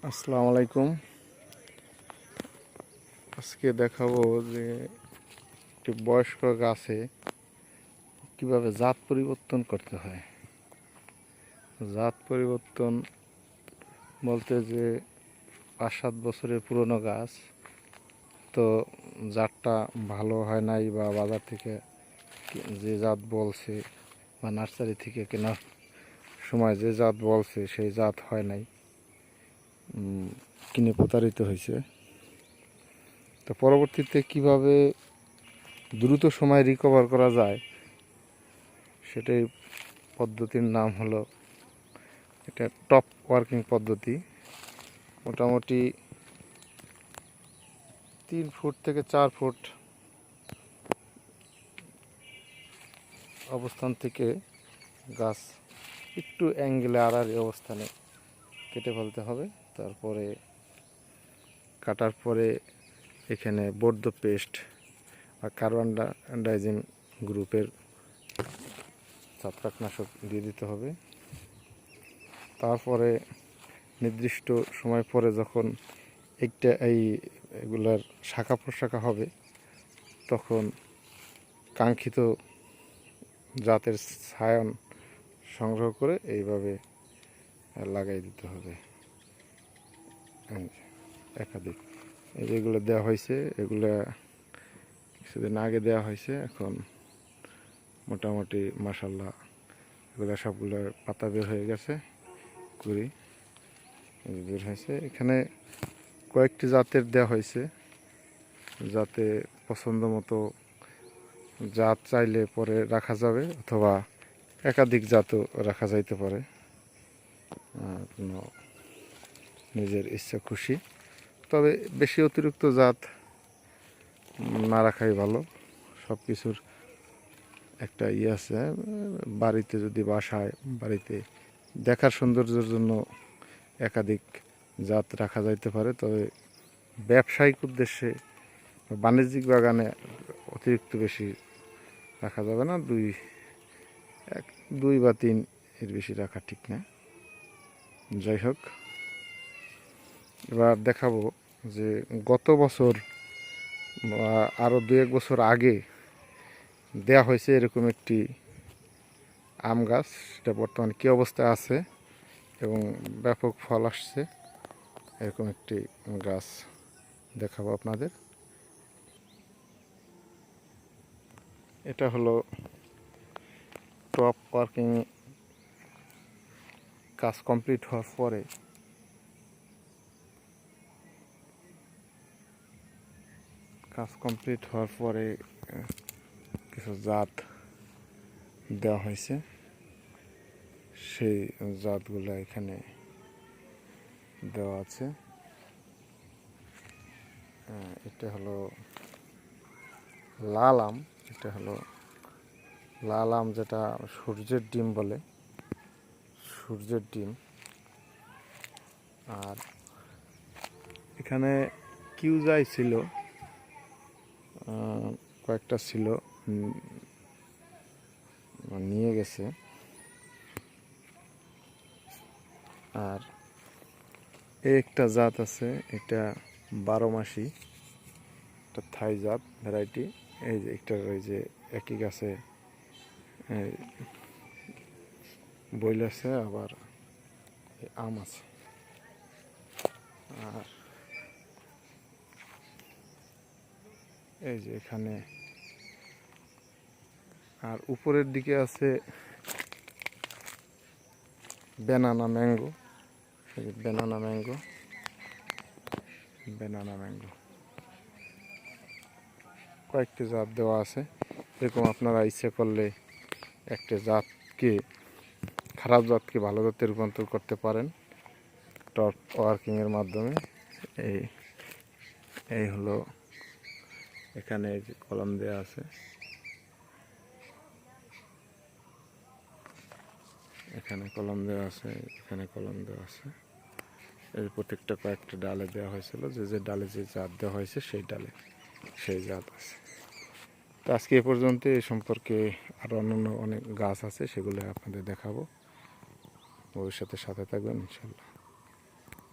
আসসালামু আলাইকুম। আজকে দেখাবো যে একটি বয়স্ক গাছে কিভাবে জাত পরিবর্তন করতে হয়। জাত পরিবর্তন বলতে যে 5-7 বছরের পুরনো গাছ, তো জাতটা ভালো হয় নাই বা বাজার থেকে যে জাত বলছে বা নার্সারি থেকে কেনার সময় যে জাত বলছে সেই জাত হয় নাই, কিনে প্রতারিত হয়েছে। তো পরবর্তীতে কিভাবে দ্রুত সময় রিকভার করা যায় সেটাই পদ্ধতির নাম হলো, এটা টপ ওয়ার্কিং পদ্ধতি। মোটামুটি 3 ফুট থেকে 4 ফুট অবস্থান থেকে গাছ একটু অ্যাঙ্গেলে আড়াআড়ি অবস্থানে কেটে ফেলতে হবে। তারপরে কাটার পরে এখানে বর্ধ্য পেস্ট বা কার্বন ডাইজিম গ্রুপের ছত্রাকনাশক দিয়ে দিতে হবে। তারপরে নির্দিষ্ট সময় পরে যখন এগুলার শাখা প্রশাখা হবে, তখন কাঙ্ক্ষিত জাতের ছায়ন সংগ্রহ করে এইভাবে লাগাই দিতে হবে। একাধিক যেগুলো দেওয়া হয়েছে, এগুলা কিছুদিন আগে দেওয়া হয়েছে। এখন মোটামুটি মাশাআল্লাহ এগুলো সবগুলোর পাতা বের হয়ে গেছে, কুড়ি বের হয়েছে। এখানে কয়েকটি জাতের দেওয়া হয়েছে, যাতে পছন্দ মতো জাত চাইলে পরে রাখা যাবে, অথবা একাধিক জাতও রাখা যাইতে পারে কোনো নিজের ইচ্ছা খুশি। তবে বেশি অতিরিক্ত জাত না রাখাই ভালো। সব কিছুর একটা আছে, বাড়িতে যদি বাসায় বাড়িতে দেখার সৌন্দর্যের জন্য একাধিক জাত রাখা যাইতে পারে, তবে ব্যবসায়িক উদ্দেশ্যে বাণিজ্যিক বাগানে অতিরিক্ত বেশি রাখা যাবে না। 2 বা 3 এর বেশি রাখা ঠিক না। যাই হোক, এবার দেখাবো যে গত বছর বা আরও 2-1 বছর আগে দেয়া হয়েছে এরকম একটি আম গাছ, সেটা বর্তমানে কী অবস্থায় আছে এবং ব্যাপক ফল আসছে, এরকম একটি গাছ দেখাবো আপনাদের। এটা হলো টপ ওয়ার্কিং কাজ কমপ্লিট হওয়ার পরে কিছু জাত দেওয়া হয়েছে। সেই জাতগুলো এখানে দেওয়া আছে। এটা হলো লাল আম। এটা হলো লাল আম, যেটা সূর্যের ডিম বলে, সূর্যের ডিম। আর এখানে কিউজাই ছিল, কয়েকটা ছিল, নিয়ে গেছে। আর একটা জাত আছে, এটা 12 মাসি, একটা থাই জাত ভ্যারাইটি। এই যে একটা, ওই যে একই গাছে বইল আছে, আবার আম আছে। আর এই যে এখানে, আর উপরের দিকে আছে ব্যানানা ম্যাঙ্গো। এই যে ব্যানানা ম্যাঙ্গো, কয়েকটি জাত দেওয়া আছে। এরকম আপনারা ইচ্ছে করলে একটা জাতকে, খারাপ জাতকে ভালো জাতে রূপান্তর করতে পারেন টপ ওয়ার্কিংয়ের মাধ্যমে। এই হলো, এখানে যে কলম দেওয়া আছে, এখানে কলম দেওয়া আছে, এখানে কলম দেওয়া আছে। এই প্রত্যেকটা কয়েকটা ডালে দেওয়া হয়েছিল, যে ডালে যে জাত দেওয়া হয়েছে সেই ডালে সেই জাত আছে। তো আজকে এ পর্যন্ত। এই সম্পর্কে আরও অন্যান্য অনেক গাছ আছে, সেগুলো আপনাদের দেখাবো। ভবিষ্যতে সাথে থাকবেন ইনশাল্লাহ।